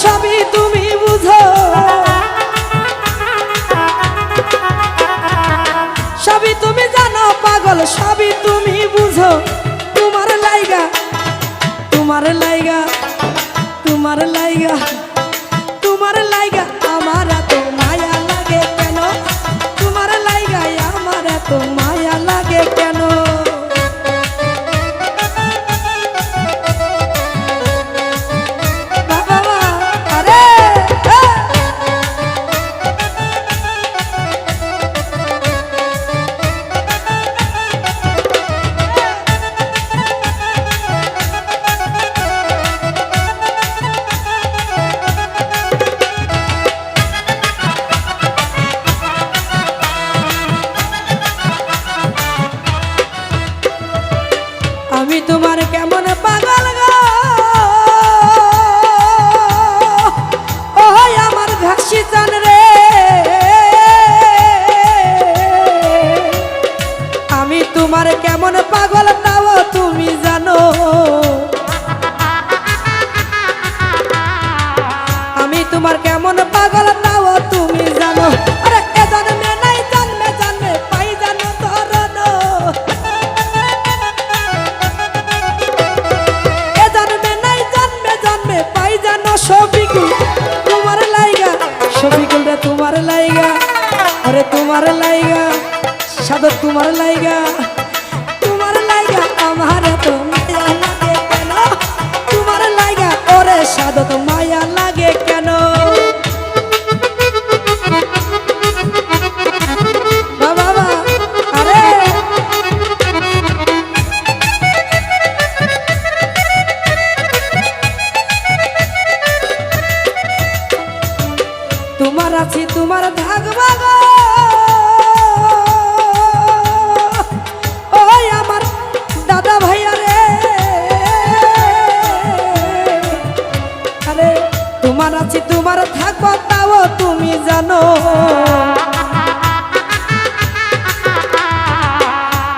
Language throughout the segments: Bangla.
সবই তুমি বুঝো, সবই তুমি জানো পাগল সবই তুমি বুঝো। তোমার লাইগা তোমার লাইগা তোমার লাইগা তোমার লাইগা আমার এত মায়া লাগে কেন? তোমার লাইগা আমার এত মায়া লাগে কেন? আমি তোমার কেমন পাগল গো, ওই আমার ঘাসি চান রে। আমি তোমার কেমন পাগল তাও তুমি জানো, আমি তোমার কেমন পাগল তাও তুমি জানো। আরে এ জন্মে নাই জন্মে জন্মে পাই জানো ধরন, শফিকুল তোমার লাইগা, শফিকুল রে তোমার লাইগা, আরে তোমার লাইগা সাদত তোমার লাইগা, তোমার লাইগা আমার তো মায়া লাগে কেন? তোমার লাইগা ওরে সাদত মায়া লাগে কেন? বাবা আরে তোমার আছি তোমার থাকবা গো, ওই আমার দাদা ভাইয়া রে। আরে তোমার আছি তোমার থাকবা তাও তুমি জানো,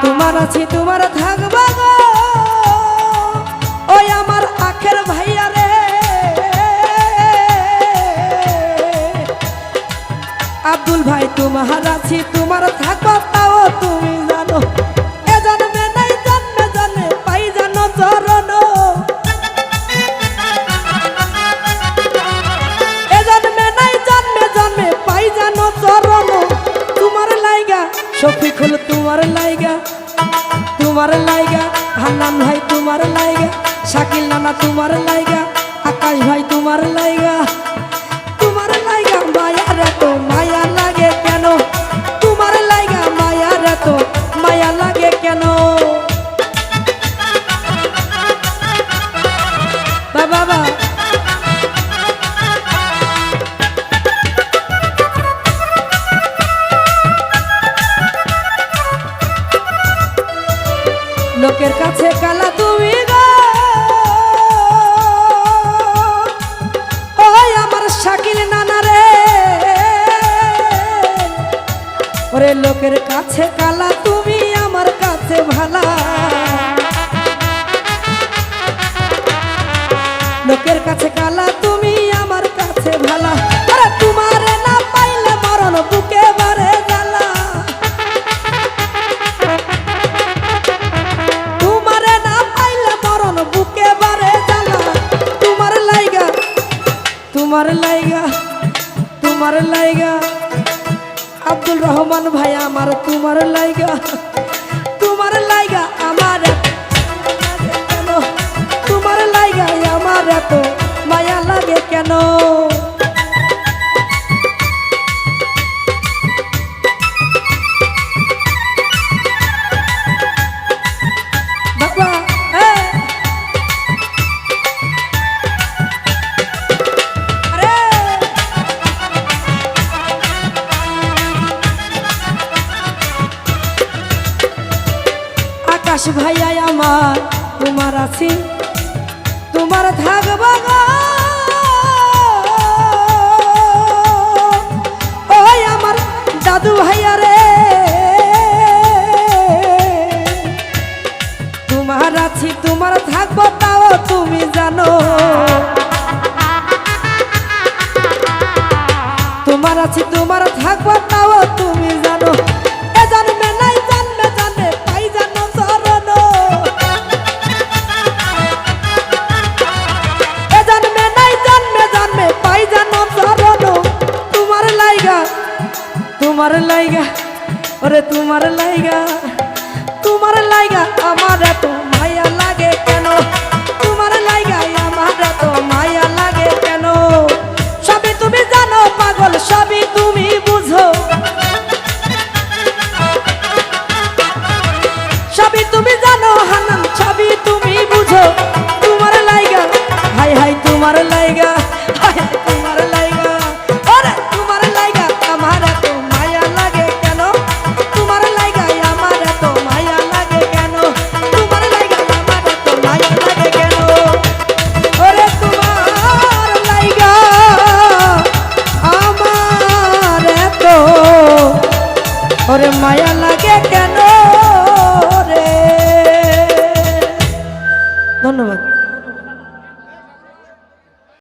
তোমার আছি তোমার থাকবা গো, ওই আমার আখের ভাইয়া রে। আব্দুল ভাই তোমার আছি তোমার থাকবা তাও তুমি জানো, এ জন্মে নাই জন্মে জন্মে পাই জানো চরণ, এ জন্মে নাই জন্মে জন্মে পাই জানো চরণ। তোমার লাইগা শফিকুল তোমার লাইগা, তোমার লাইগা হান্নান ভাই তোমার লাইগা, শাকিল নানা তোমার লাইগা, আকাশ ভাই তোমার লাইগা, তোমার লাইগা মায়ার এত মায়া লাগে কেন? তোমার লাইগা মায়ার এত মায়া লাগে কেন? বাবা লোকের কাছে কালা তুমি গো, ওই আমার শাকিল নানা রে। ওরে লোকের কাছে কালা তুমি আমার কাছে ভালা, লোকের কাছে কালা তুমি আমার কাছে ভালা। আরে তোমারে না পাইলে মরণ বুকে বারে জ্বালা, তোমারে না পাইলে মরণ বুকে বারে জ্বালা। তোমার লাইগা তোমার লাইগা তোমার লাইগা আব্দুল রহমান ভাই আমার তোমার লাইগা, তোমার লাইগা আমার কেন? তোমার লাইগা আমার এত মায়া লাগে কেন? বাবা আকাশ ভাইয়া আমার তোমার আছি তোমার থাকবা গো, ওই আমার দাদু ভাইয়া রে। তোমার আছি তোমার থাকবো তাও তুমি জানো, আছি তোমার থাকবো তাও তুমি জানো এ জন্মে নাই জন্মে জন্মে পাই জানো চরণ এ জন্মে নাই জন্মে জন্মে পাই জানো চরণ তোমার লাইগা ওরে তোমার লাইগা আমার এত মায়া লাগে কেন তোমার লাইগা আমার এত মায়া লাগে কেন সবই তুমি জানো পাগল সবই তুমি বুঝো সবই তুমি জানো হানান সবই তুমি বুঝো তোমার লাইগা হাই হাই তোমার লাইগা হাই হাই তোমার লাইগা ওরে তোমার লাইগা আমার এত মায়া লাগে কেন তোমার লাইগা আমার এত মায়া লাগে কেন তোমার লাইগা আমার এত মায়া লাগে কেন ওরে তোমার লাইগা আমার এত ওরে মায়া লাগে কেন